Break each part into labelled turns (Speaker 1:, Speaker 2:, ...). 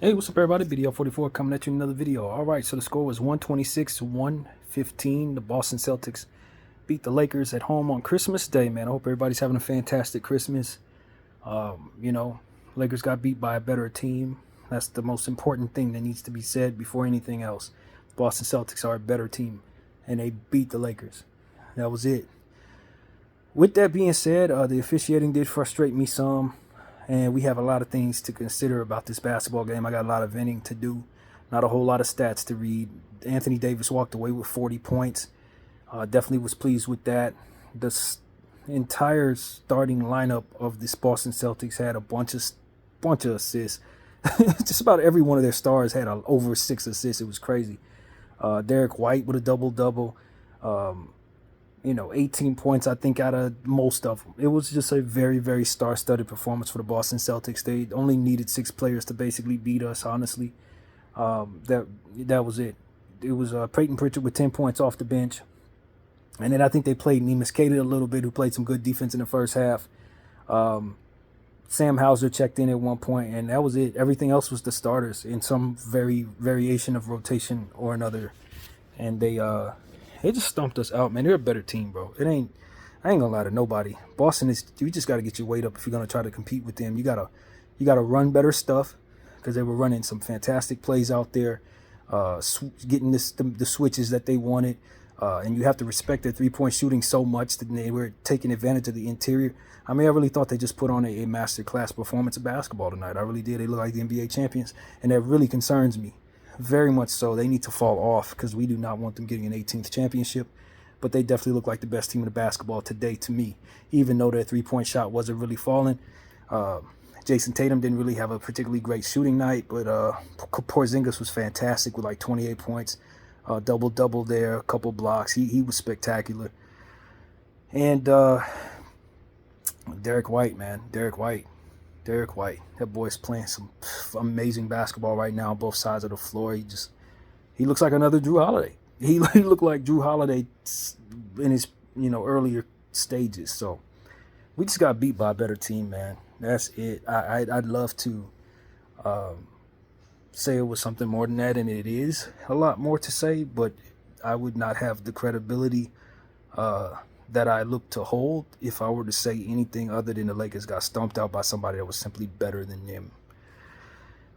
Speaker 1: Hey, what's up, everybody? BDL44 coming at you in another video. All right, so the score was 126-115. The Boston Celtics beat the Lakers at home on Christmas Day, man. I hope everybody's having a fantastic Christmas. You know, Lakers got beat by a better team. That's the most important thing that needs to be said before anything else. Boston Celtics are a better team, and they beat the Lakers. That was it. With that being said, the officiating did frustrate me some. And we have a lot of things to consider about this basketball game. I got a lot of venting to do, not a whole lot of stats to read. Anthony Davis walked away with 40 points. Definitely was pleased with that. The entire starting lineup of this Boston Celtics had a bunch of assists. Just about every one of their stars had over 6 assists. It was crazy. Derek White with a double-double. 18 points, I think, out of most of them. It was just a very, very star-studded performance for the Boston Celtics. They only needed 6 players to basically beat us, honestly. That was it. It was Peyton Pritchard with 10 points off the bench. And then I think they played Neemias Queta a little bit, who played some good defense in the first half. Sam Hauser checked in at one point, and that was it. Everything else was the starters in some variation of rotation or another. And they just stumped us out, man. They're a better team, bro. I ain't gonna lie to nobody. Boston is. You just gotta get your weight up if you're gonna try to compete with them. You gotta run better stuff, because they were running some fantastic plays out there, getting the switches that they wanted, and you have to respect their 3-point shooting so much that they were taking advantage of the interior. I mean, I really thought they just put on a masterclass performance of basketball tonight. I really did. They look like the NBA champions, and that really concerns me. Very much so. They need to fall off, because we do not want them getting an 18th championship. But they definitely look like the best team in the basketball today to me, even though their 3-point shot wasn't really falling. Jason Tatum didn't really have a particularly great shooting night, but Porzingis was fantastic with like 28 points, double-double there, a couple blocks. He was spectacular. And Derek White, man. Derek White. That boy's playing some amazing basketball right now on both sides of the floor. He looks like another Drew Holiday. He looked like Drew Holiday in his earlier stages. So we just got beat by a better team, man. That's it. I'd love to say it was something more than that, and it is a lot more to say, but I would not have the credibility that I look to hold if I were to say anything other than the Lakers got stomped out by somebody that was simply better than them.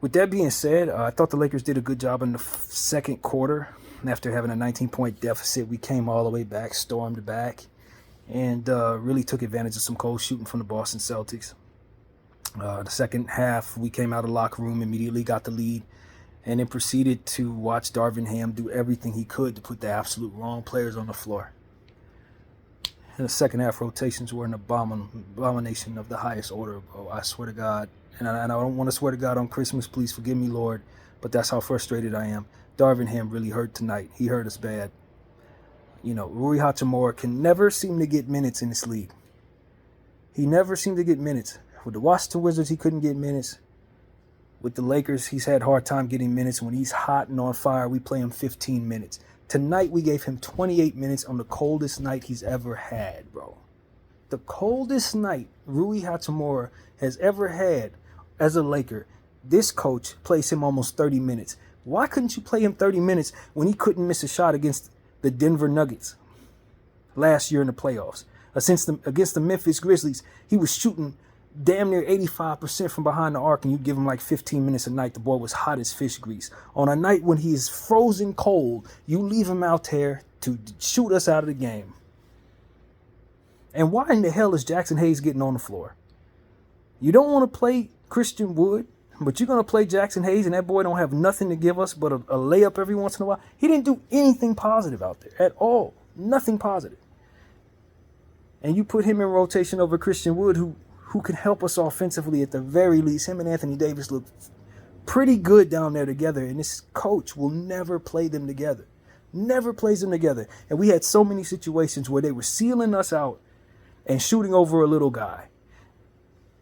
Speaker 1: With that being said, I thought the Lakers did a good job in the second quarter. After having a 19-point deficit, we came all the way back, stormed back, and really took advantage of some cold shooting from the Boston Celtics. The second half, we came out of the locker room, immediately got the lead, and then proceeded to watch Darvin Ham do everything he could to put the absolute wrong players on the floor. And the second half rotations were an abomination of the highest order, bro. I swear to God. And I don't want to swear to God on Christmas. Please forgive me, Lord. But that's how frustrated I am. Darvin Ham really hurt tonight. He hurt us bad. Rui Hachimura can never seem to get minutes in this league. He never seemed to get minutes. With the Washington Wizards, he couldn't get minutes. With the Lakers, he's had a hard time getting minutes. When he's hot and on fire, we play him 15 minutes. Tonight, we gave him 28 minutes on the coldest night he's ever had, bro. The coldest night Rui Hachimura has ever had as a Laker. This coach plays him almost 30 minutes. Why couldn't you play him 30 minutes when he couldn't miss a shot against the Denver Nuggets last year in the playoffs? Against the Memphis Grizzlies, he was shooting damn near 85% from behind the arc, and you give him like 15 minutes a night. The boy was hot as fish grease. On a night when he is frozen cold, you leave him out there to shoot us out of the game. And why in the hell is Jackson Hayes getting on the floor? You don't want to play Christian Wood, but you're going to play Jackson Hayes, and that boy don't have nothing to give us but a layup every once in a while. He didn't do anything positive out there at all. Nothing positive. And you put him in rotation over Christian Wood, who can help us offensively at the very least. Him and Anthony Davis look pretty good down there together, and this coach will never play them together. Never plays them together. And we had so many situations where they were sealing us out and shooting over a little guy,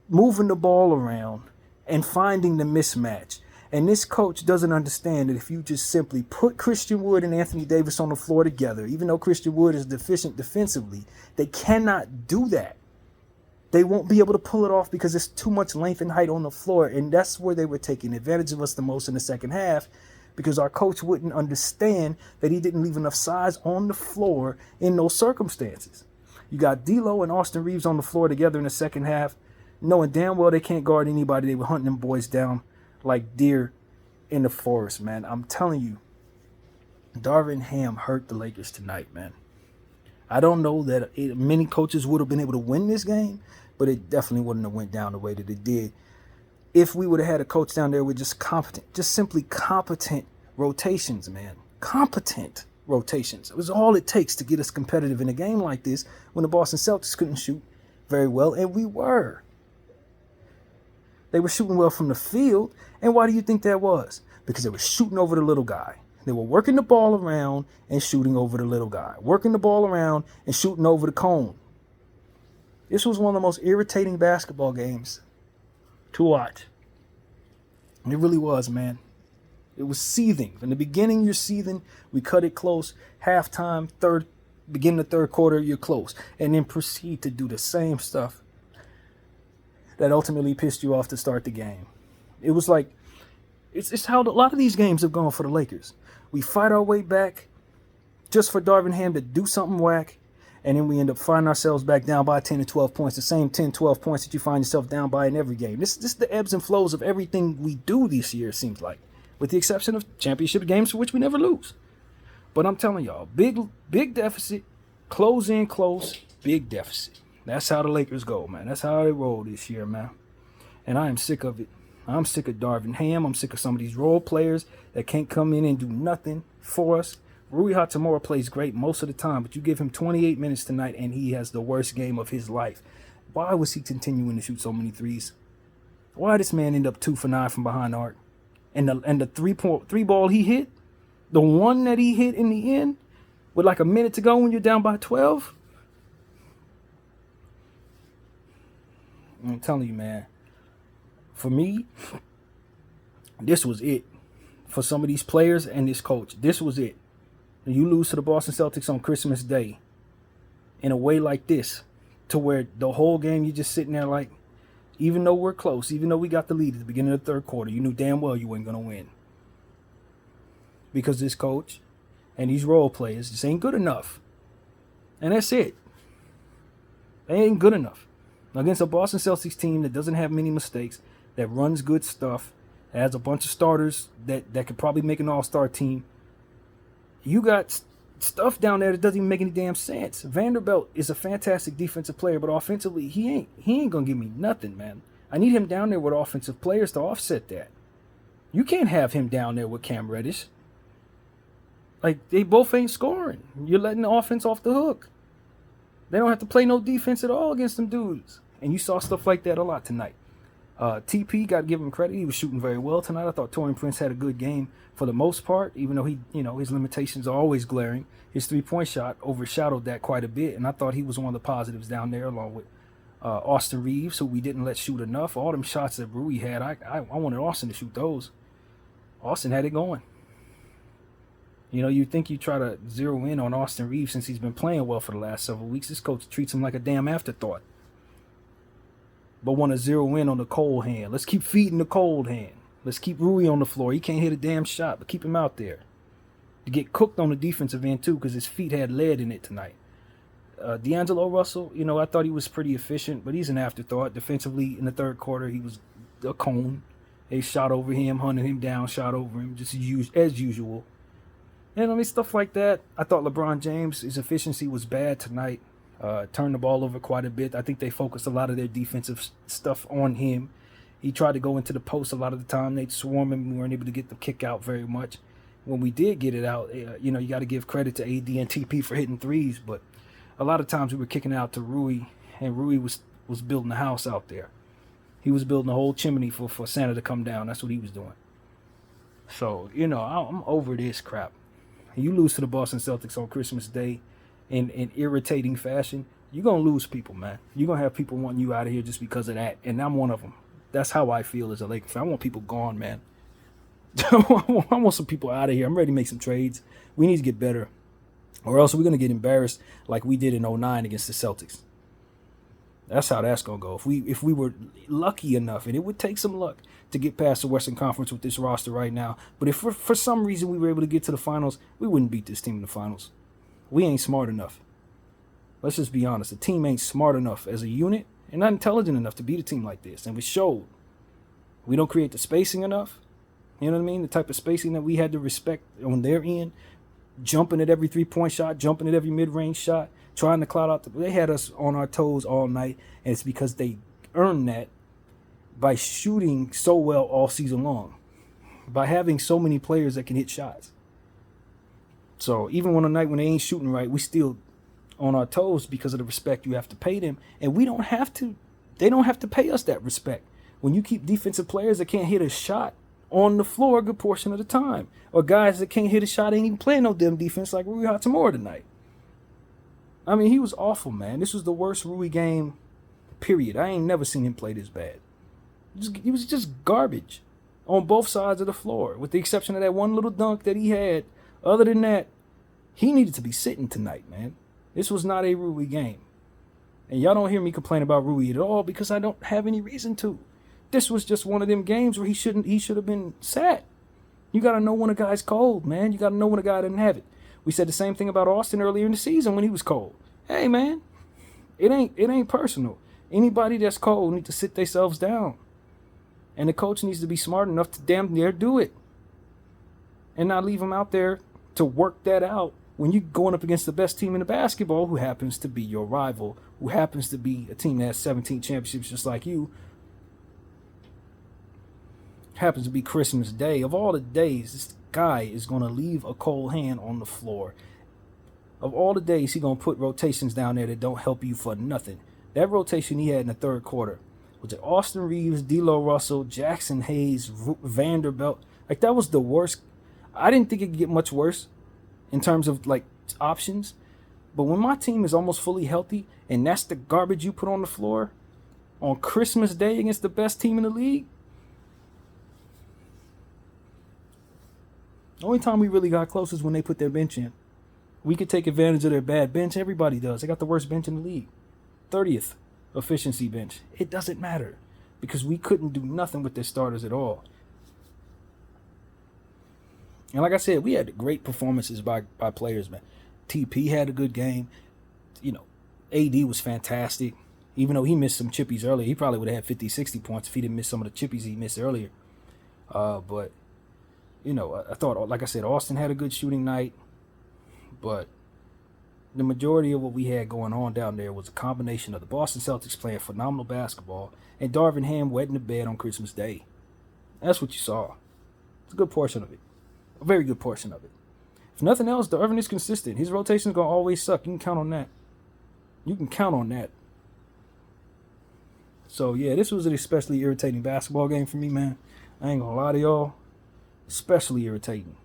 Speaker 1: moving the ball around and finding the mismatch. And this coach doesn't understand that if you just simply put Christian Wood and Anthony Davis on the floor together, even though Christian Wood is deficient defensively, they cannot do that. They won't be able to pull it off because there's too much length and height on the floor. And that's where they were taking advantage of us the most in the second half, because our coach wouldn't understand that he didn't leave enough size on the floor in those circumstances. You got D'Lo and Austin Reeves on the floor together in the second half, knowing damn well they can't guard anybody. They were hunting them boys down like deer in the forest, man. I'm telling you, Darvin Ham hurt the Lakers tonight, man. I don't know that many coaches would have been able to win this game, but it definitely wouldn't have went down the way that it did if we would have had a coach down there with just simply competent rotations, man. Competent rotations. It was all it takes to get us competitive in a game like this when the Boston Celtics couldn't shoot very well, and we were. They were shooting well from the field, and why do you think that was? Because they were shooting over the little guy. They were working the ball around and shooting over the little guy. Working the ball around and shooting over the cone. This was one of the most irritating basketball games to watch. It really was, man. It was seething. In the beginning, you're seething. We cut it close. Halftime, beginning of third quarter, you're close. And then proceed to do the same stuff that ultimately pissed you off to start the game. It was like, it's how a lot of these games have gone for the Lakers. We fight our way back just for Darvin Ham to do something whack, and then we end up finding ourselves back down by 10 and 12 points, the same 10, 12 points that you find yourself down by in every game. This is the ebbs and flows of everything we do this year, it seems like, with the exception of championship games for which we never lose. But I'm telling y'all, big deficit, close in close, big deficit. That's how the Lakers go, man. That's how they roll this year, man. And I am sick of it. I'm sick of Darvin Ham. I'm sick of some of these role players that can't come in and do nothing for us. Rui Hachimura plays great most of the time, but you give him 28 minutes tonight and he has the worst game of his life. Why was he continuing to shoot so many threes? Why did this man end up 2 for 9 from behind the arc? And the three ball he hit, the one that he hit in the end with like a minute to go when you're down by 12? I'm telling you, man. For me, this was it. For some of these players and this coach, this was it. You lose to the Boston Celtics on Christmas Day in a way like this, to where the whole game you're just sitting there like, even though we're close, even though we got the lead at the beginning of the third quarter, you knew damn well you weren't going to win. Because this coach and these role players just ain't good enough. And that's it. They ain't good enough. Against a Boston Celtics team that doesn't have many mistakes, that runs good stuff, that has a bunch of starters that could probably make an all-star team, you got stuff down there that doesn't even make any damn sense. Vanderbilt is a fantastic defensive player, but offensively, he ain't gonna give me nothing, man. I need him down there with offensive players to offset that. You can't have him down there with Cam Reddish. Like, they both ain't scoring. You're letting the offense off the hook. They don't have to play no defense at all against them dudes. And you saw stuff like that a lot tonight. TP, got to give him credit. He was shooting very well tonight. I thought Taurean Prince had a good game for the most part, even though his limitations are always glaring. His three-point shot overshadowed that quite a bit, and I thought he was one of the positives down there, along with Austin Reeves, who we didn't let shoot enough. All them shots that Rui had, I wanted Austin to shoot those. Austin had it going. You think you try to zero in on Austin Reeves since he's been playing well for the last several weeks. This coach treats him like a damn afterthought. But want to zero in on the cold hand. Let's keep feeding the cold hand. Let's keep Rui on the floor. He can't hit a damn shot, but keep him out there. To get cooked on the defensive end, too, because his feet had lead in it tonight. D'Angelo Russell, I thought he was pretty efficient, but he's an afterthought. Defensively, in the third quarter, he was a cone. They shot over him, hunted him down, shot over him, just as usual. And stuff like that. I thought LeBron James, his efficiency was bad tonight. Turned the ball over quite a bit. I think they focused a lot of their defensive stuff on him. He tried to go into the post a lot of the time. They'd swarm him. We weren't able to get the kick out very much. When we did get it out, you got to give credit to AD and TP for hitting threes. But a lot of times we were kicking out to Rui, and Rui was building a house out there. He was building a whole chimney for Santa to come down. That's what he was doing. So, I'm over this crap. You lose to the Boston Celtics on Christmas Day in irritating fashion, you're going to lose people, man. You're going to have people wanting you out of here just because of that, and I'm one of them. That's how I feel as a Lakers fan. I want people gone, man. I want some people out of here. I'm ready to make some trades. We need to get better, or else we're going to get embarrassed like we did in 2009 against the Celtics. That's how that's gonna go. If we were lucky enough, and it would take some luck to get past the Western Conference with this roster right now. But if for some reason we were able to get to the finals, we wouldn't beat this team in the finals. We ain't smart enough. Let's just be honest. The team ain't smart enough as a unit and not intelligent enough to beat a team like this. And we showed. We don't create the spacing enough. You know what I mean? The type of spacing that we had to respect on their end. Jumping at every three-point shot, jumping at every mid-range shot, trying to cloud out. They had us on our toes all night, and it's because they earned that by shooting so well all season long, by having so many players that can hit shots. So even on a night when they ain't shooting right, we still on our toes because of the respect you have to pay them, and we don't have to. They don't have to pay us that respect. When you keep defensive players that can't hit a shot on the floor a good portion of the time, or guys that can't hit a shot ain't even playing no damn defense like Rui Hachimura tonight. I mean, he was awful, man. This was the worst Rui game, period. I ain't never seen him play this bad. He was just garbage on both sides of the floor, with the exception of that one little dunk that he had. Other than that, he needed to be sitting tonight, man. This was not a Rui game. And y'all don't hear me complain about Rui at all because I don't have any reason to. This was just one of them games where he should have been sat. You got to know when a guy's cold, man. You got to know when a guy doesn't have it. We said the same thing about Austin earlier in the season when he was cold. Hey, man, it ain't personal. Anybody that's cold need to sit themselves down. And the coach needs to be smart enough to damn near do it. And not leave them out there to work that out when you're going up against the best team in the basketball, who happens to be your rival, who happens to be a team that has 17 championships just like you. Happens to be Christmas Day. Of all the days, this guy is going to leave a cold hand on the floor. Of all the days, he's going to put rotations down there that don't help you for nothing. That rotation he had in the third quarter was it Austin Reeves, D'Lo Russell, Jackson Hayes, Vanderbilt. Like, that was the worst. I didn't think it could get much worse in terms of, like, options. But when my team is almost fully healthy and that's the garbage you put on the floor on Christmas Day against the best team in the league, the only time we really got close is when they put their bench in. We could take advantage of their bad bench. Everybody does. They got the worst bench in the league. 30th efficiency bench. It doesn't matter because we couldn't do nothing with their starters at all. And like I said, we had great performances by players, man. TP had a good game. You know, AD was fantastic. Even though he missed some chippies earlier, he probably would have had 50, 60 points if he didn't miss some of the chippies he missed earlier. But you know, I thought, like I said, Austin had a good shooting night, but the majority of what we had going on down there was a combination of the Boston Celtics playing phenomenal basketball and Darvin Ham wetting the bed on Christmas Day. That's what you saw. It's a good portion of it. A very good portion of it. If nothing else, Darvin is consistent. His rotation's going to always suck. You can count on that. You can count on that. So, yeah, this was an especially irritating basketball game for me, man. I ain't going to lie to y'all. Especially irritating.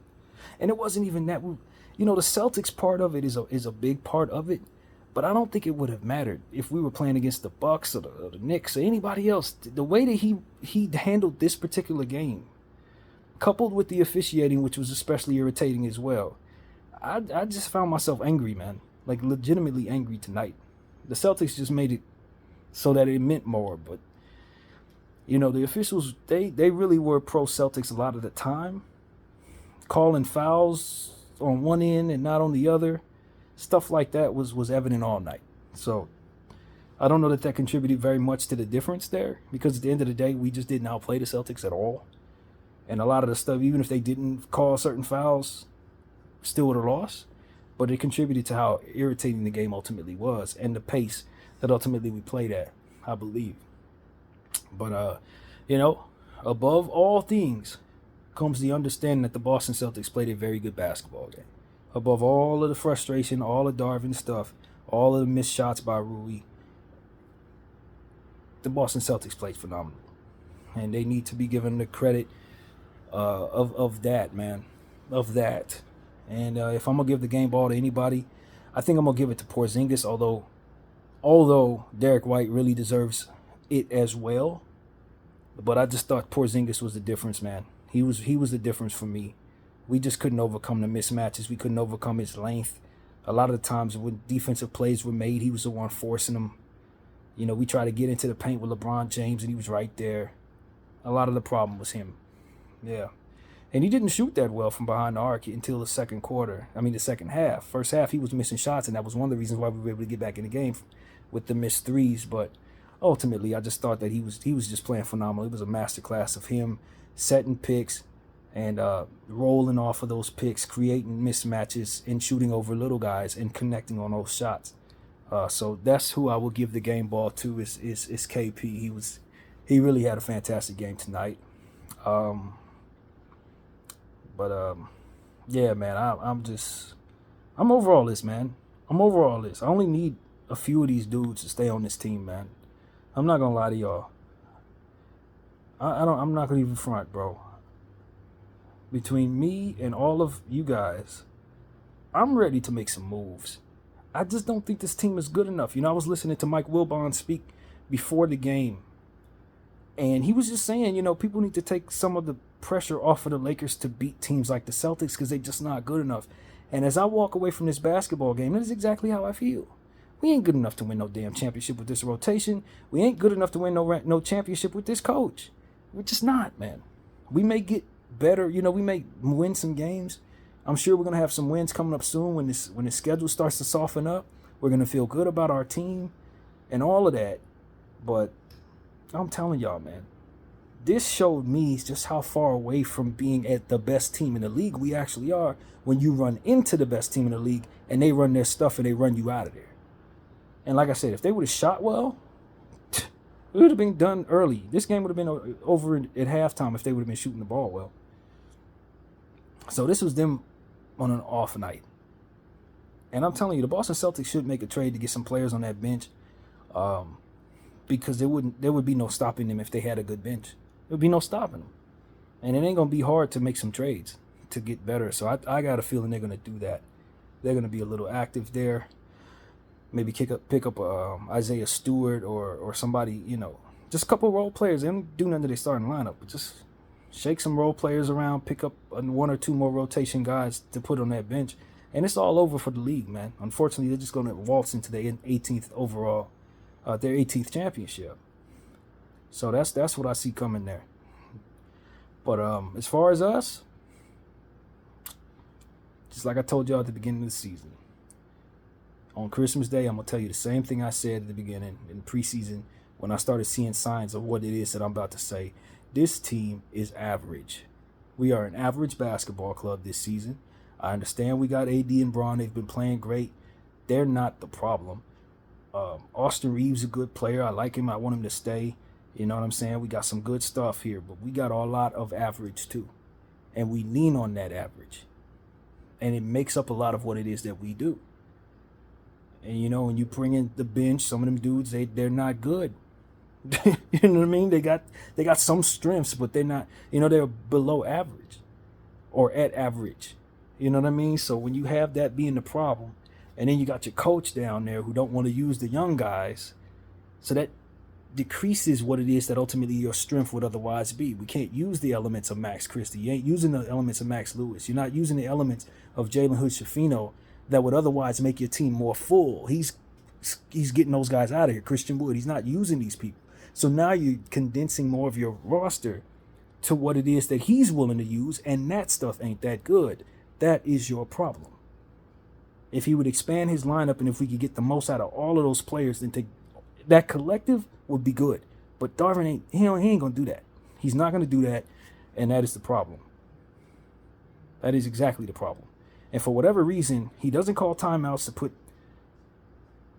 Speaker 1: And it wasn't even that. You know, the Celtics part of it is a big part of it, but I don't think it would have mattered if we were playing against the Bucks or the Knicks or anybody else. The way that he handled this particular game, coupled with the officiating, which was especially irritating as well, I just found myself angry, man. Like, legitimately angry tonight. The Celtics just made it so that it meant more, but you know, the officials, they really were pro-Celtics a lot of the time. Calling fouls on one end and not on the other. Stuff like that was evident all night. So, I don't know that contributed very much to the difference there. Because at the end of the day, we just didn't outplay the Celtics at all. And a lot of the stuff, even if they didn't call certain fouls, still would have lost. But it contributed to how irritating the game ultimately was. And the pace that ultimately we played at, I believe. But, you know, above all things comes the understanding that the Boston Celtics played a very good basketball game. Above all of the frustration, all the Darvin stuff, all of the missed shots by Rui, the Boston Celtics played phenomenal. And they need to be given the credit of that, man. Of that. And if I'm going to give the game ball to anybody, I think I'm going to give it to Porzingis, although Derek White really deserves it as well. But I just thought Porzingis was the difference, man. He was the difference for me. We just couldn't overcome the mismatches. We couldn't overcome his length. A lot of the times when defensive plays were made, he was the one forcing them. You know, we tried to get into the paint with LeBron James, and he was right there. A lot of the problem was him. Yeah. And he didn't shoot that well from behind the arc until the second quarter. I mean, the second half. First half, he was missing shots, and that was one of the reasons why we were able to get back in the game with the missed threes. But ultimately, I just thought that he was just playing phenomenal. It was a masterclass of him setting picks and rolling off of those picks, creating mismatches, and shooting over little guys and connecting on those shots. So that's who I will give the game ball to is KP. He really had a fantastic game tonight. Yeah, man, I'm over all this, man. I'm over all this. I only need a few of these dudes to stay on this team, man. I'm not gonna lie to y'all. I'm not gonna even front, bro. Between me and all of you guys, I'm ready to make some moves. I just don't think this team is good enough. You know, I was listening to Mike Wilbon speak before the game, and he was just saying, you know, people need to take some of the pressure off of the Lakers to beat teams like the Celtics because they're just not good enough. And as I walk away from this basketball game, that is exactly how I feel. We ain't good enough to win no damn championship with this rotation. We ain't good enough to win no championship with this coach. We're just not, man. We may get better. You know, we may win some games. I'm sure we're going to have some wins coming up soon when the schedule starts to soften up. We're going to feel good about our team and all of that. But I'm telling y'all, man, this showed me just how far away from being at the best team in the league we actually are when you run into the best team in the league and they run their stuff and they run you out of there. And like I said, if they would have shot well, it would have been done early. This game would have been over at halftime if they would have been shooting the ball well. So this was them on an off night. And I'm telling you, the Boston Celtics should make a trade to get some players on that bench because there would be no stopping them if they had a good bench. There would be no stopping them. And it ain't going to be hard to make some trades to get better. So I got a feeling they're going to do that. They're going to be a little active there. Maybe pick up Isaiah Stewart or somebody, you know, just a couple of role players. They don't do nothing to their starting lineup, but just shake some role players around, pick up one or two more rotation guys to put on that bench, and it's all over for the league, man. Unfortunately, they're just going to waltz into their 18th overall, their 18th championship. So that's what I see coming there. But as far as us, just like I told y'all at the beginning of the season, on Christmas Day, I'm going to tell you the same thing I said at the beginning in preseason when I started seeing signs of what it is that I'm about to say. This team is average. We are an average basketball club this season. I understand we got AD and Braun. They've been playing great. They're not the problem. Austin Reeves is a good player. I like him. I want him to stay. You know what I'm saying? We got some good stuff here, but we got a lot of average too. And we lean on that average. And it makes up a lot of what it is that we do. And, you know, when you bring in the bench, some of them dudes, they're not good. You know what I mean? They got some strengths, but they're not, you know, they're below average or at average. You know what I mean? So when you have that being the problem, and then you got your coach down there who don't want to use the young guys, so that decreases what it is that ultimately your strength would otherwise be. We can't use the elements of Max Christie. You ain't using the elements of Max Lewis. You're not using the elements of Jalen Hood-Schifino that would otherwise make your team more full. He's getting those guys out of here. Christian Wood, he's not using these people. So now you're condensing more of your roster to what it is that he's willing to use, and that stuff ain't that good. That is your problem. If he would expand his lineup and if we could get the most out of all of those players, then that collective would be good. But Darvin he ain't going to do that. He's not going to do that, and that is the problem. That is exactly the problem. And for whatever reason, he doesn't call timeouts to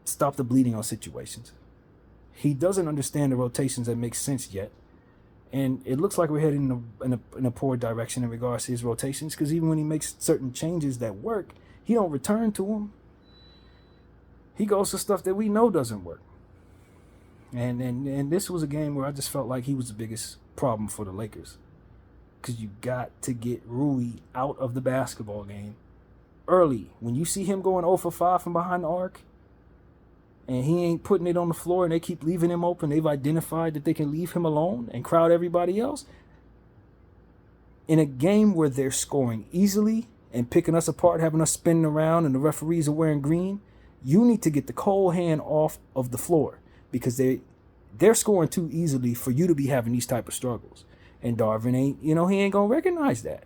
Speaker 1: stop the bleeding on situations. He doesn't understand the rotations that make sense yet. And it looks like we're heading in a poor direction in regards to his rotations, because even when he makes certain changes that work, he don't return to them. He goes to stuff that we know doesn't work. And this was a game where I just felt like he was the biggest problem for the Lakers. Because you got to get Rui out of the basketball game early. When you see him going 0 for 5 from behind the arc, and he ain't putting it on the floor and they keep leaving him open, they've identified that they can leave him alone and crowd everybody else. In a game where they're scoring easily and picking us apart, having us spinning around and the referees are wearing green, you need to get the cold hand off of the floor. because they're scoring too easily for you to be having these type of struggles. And Darvin ain't, he ain't gonna recognize that.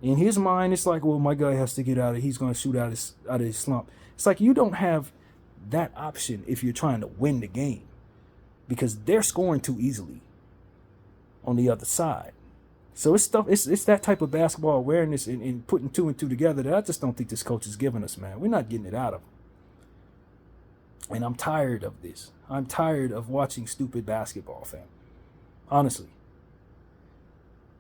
Speaker 1: In his mind, it's like, well, my guy has to get out of. He's gonna shoot out of his slump. It's like you don't have that option if you're trying to win the game, because they're scoring too easily on the other side. So it's that type of basketball awareness and putting two and two together that I just don't think this coach is giving us, man. We're not getting it out of him. And I'm tired of this. I'm tired of watching stupid basketball, fam. Honestly.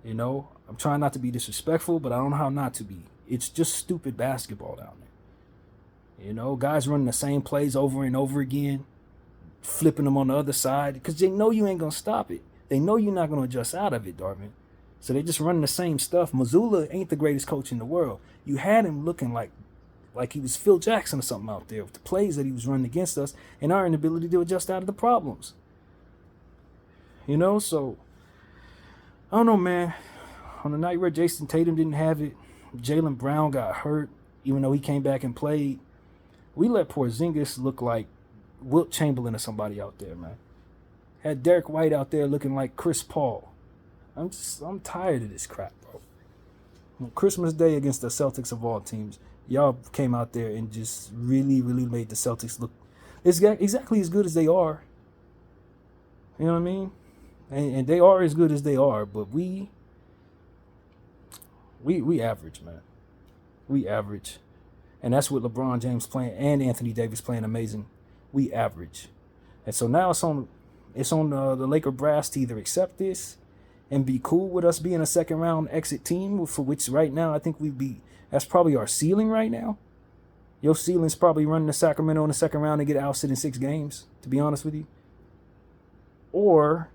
Speaker 1: I'm trying not to be disrespectful, but I don't know how not to be. It's just stupid basketball down there. Guys running the same plays over and over again, flipping them on the other side, because they know you ain't going to stop it. They know you're not going to adjust out of it, Darvin. So they just running the same stuff. Mazzulla ain't the greatest coach in the world. You had him looking like he was Phil Jackson or something out there with the plays that he was running against us and our inability to adjust out of the problems. So I don't know, man. On the night where Jason Tatum didn't have it, Jaylen Brown got hurt, even though he came back and played. We let Porzingis look like Wilt Chamberlain or somebody out there, man. Had Derek White out there looking like Chris Paul. I'm tired of this crap, bro. On Christmas Day against the Celtics of all teams, y'all came out there and just really, really made the Celtics look exactly as good as they are. You know what I mean? And they are as good as they are, but we average, man. We average. And that's with LeBron James playing and Anthony Davis playing amazing. We average. And so now it's on the Laker brass to either accept this and be cool with us being a second round exit team, for which right now I think that's probably our ceiling right now. Your ceiling's probably running to Sacramento in the second round and get ousted in 6 games, to be honest with you. Or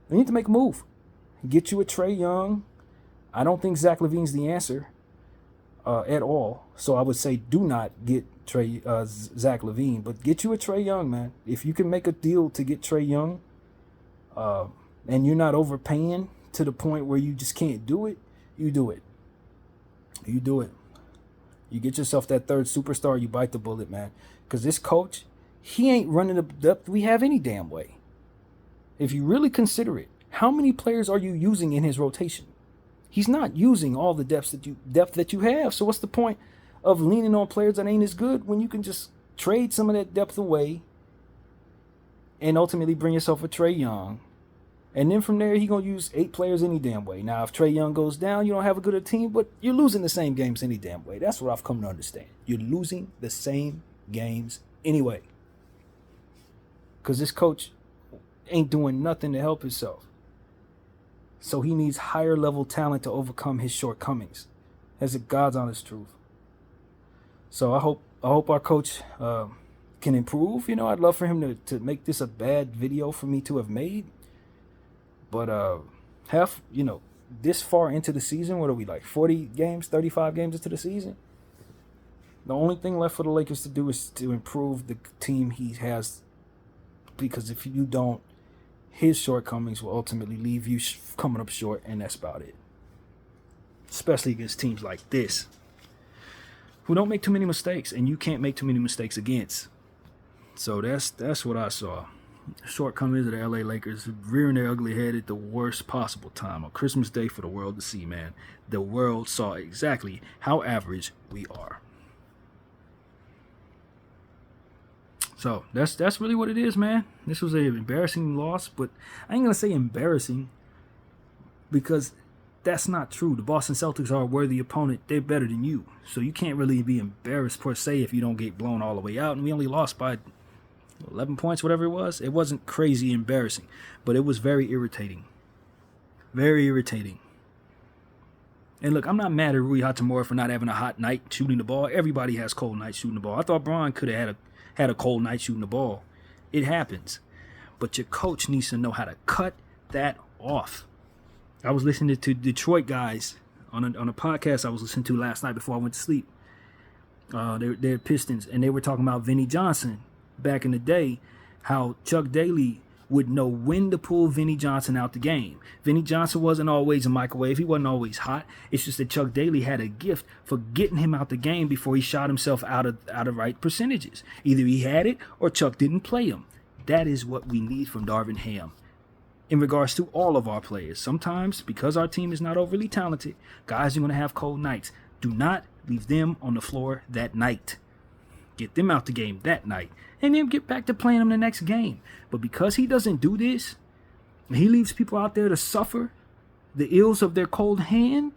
Speaker 1: we need to make a move. Get you a Trae Young. I don't think Zach LaVine's the answer at all. So I would say do not get Zach LaVine, but get you a Trae Young, man. If you can make a deal to get Trae Young, and you're not overpaying to the point where you just can't do it, you do it. You do it. You get yourself that third superstar, you bite the bullet, man. Because this coach, he ain't running the depth we have any damn way. If you really consider it, how many players are you using in his rotation? He's not using all the depth that you have. So what's the point of leaning on players that ain't as good when you can just trade some of that depth away and ultimately bring yourself a Trae Young? And then from there, he going to use 8 players any damn way. Now, if Trae Young goes down, you don't have a good team, but you're losing the same games any damn way. That's what I've come to understand. You're losing the same games anyway. Because this coach ain't doing nothing to help himself. So he needs higher level talent to overcome his shortcomings. That's a God's honest truth. So I hope our coach can improve. I'd love for him to make this a bad video for me to have made. But this far into the season, what are we, like 40 games, 35 games into the season? The only thing left for the Lakers to do is to improve the team he has. Because if you don't, his shortcomings will ultimately leave you coming up short, and that's about it. Especially against teams like this, who don't make too many mistakes, and you can't make too many mistakes against. So that's what I saw. Shortcomings of the LA Lakers rearing their ugly head at the worst possible time on Christmas Day for the world to see, man. The world saw exactly how average we are. So that's really what it is, man. This was an embarrassing loss, but I ain't gonna say embarrassing because that's not true. The Boston Celtics are a worthy opponent. They're better than you. So you can't really be embarrassed per se if you don't get blown all the way out. And we only lost by 11 points, whatever it was. It wasn't crazy embarrassing, but it was very irritating. Very irritating. And look, I'm not mad at Rui Hachimura for not having a hot night shooting the ball. Everybody has cold nights shooting the ball. I thought Braun could have had a cold night shooting the ball. It happens. But your coach needs to know how to cut that off. I was listening to Detroit guys on a podcast I was listening to last night before I went to sleep. They're Pistons, and they were talking about Vinnie Johnson back in the day, how Chuck Daly would know when to pull Vinny Johnson out the game. Vinny Johnson wasn't always a microwave. He wasn't always hot. It's just that Chuck Daly had a gift for getting him out the game before he shot himself out of right percentages. Either he had it or Chuck didn't play him. That is what we need from Darvin Ham in regards to all of our players. Sometimes, because our team is not overly talented, guys are going to have cold nights. Do not leave them on the floor that night. Get them out the game that night, and then get back to playing them the next game. But because he doesn't do this, and he leaves people out there to suffer the ills of their cold hand,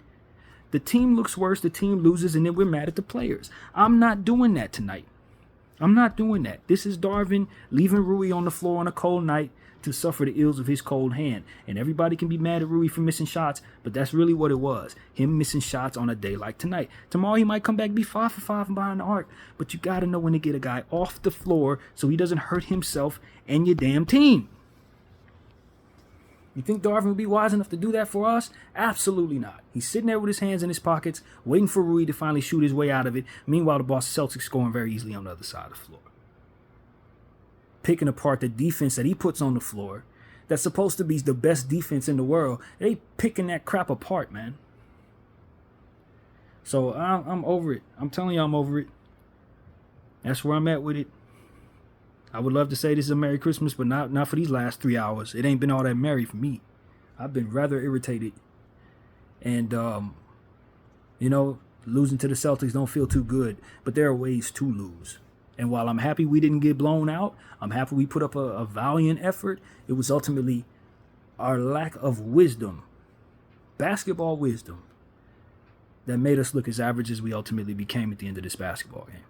Speaker 1: the team looks worse, the team loses, and then we're mad at the players. I'm not doing that tonight. I'm not doing that. This is Darvin leaving Rui on the floor on a cold night to suffer the ills of his cold hand. And everybody can be mad at Rui for missing shots, but that's really what it was. Him missing shots on a day like tonight. Tomorrow he might come back and be 5 for 5 from behind the arc, but you got to know when to get a guy off the floor so he doesn't hurt himself and your damn team. You think Darvin would be wise enough to do that for us? Absolutely not. He's sitting there with his hands in his pockets, waiting for Rui to finally shoot his way out of it. Meanwhile, the Boston Celtics scoring very easily on the other side of the floor. Picking apart the defense that he puts on the floor that's supposed to be the best defense in the world. They picking that crap apart, man. So I'm over it. I'm telling you, I'm over it. That's where I'm at with it. I would love to say this is a Merry Christmas, but not for these last 3 hours. It ain't been all that merry for me. I've been rather irritated. And, losing to the Celtics don't feel too good. But there are ways to lose. And while I'm happy we didn't get blown out, I'm happy we put up a valiant effort. It was ultimately our lack of wisdom, basketball wisdom, that made us look as average as we ultimately became at the end of this basketball game.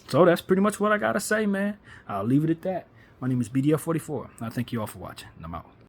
Speaker 1: So that's pretty much what I got to say, man. I'll leave it at that. My name is BDF44. I thank you all for watching, and I'm out.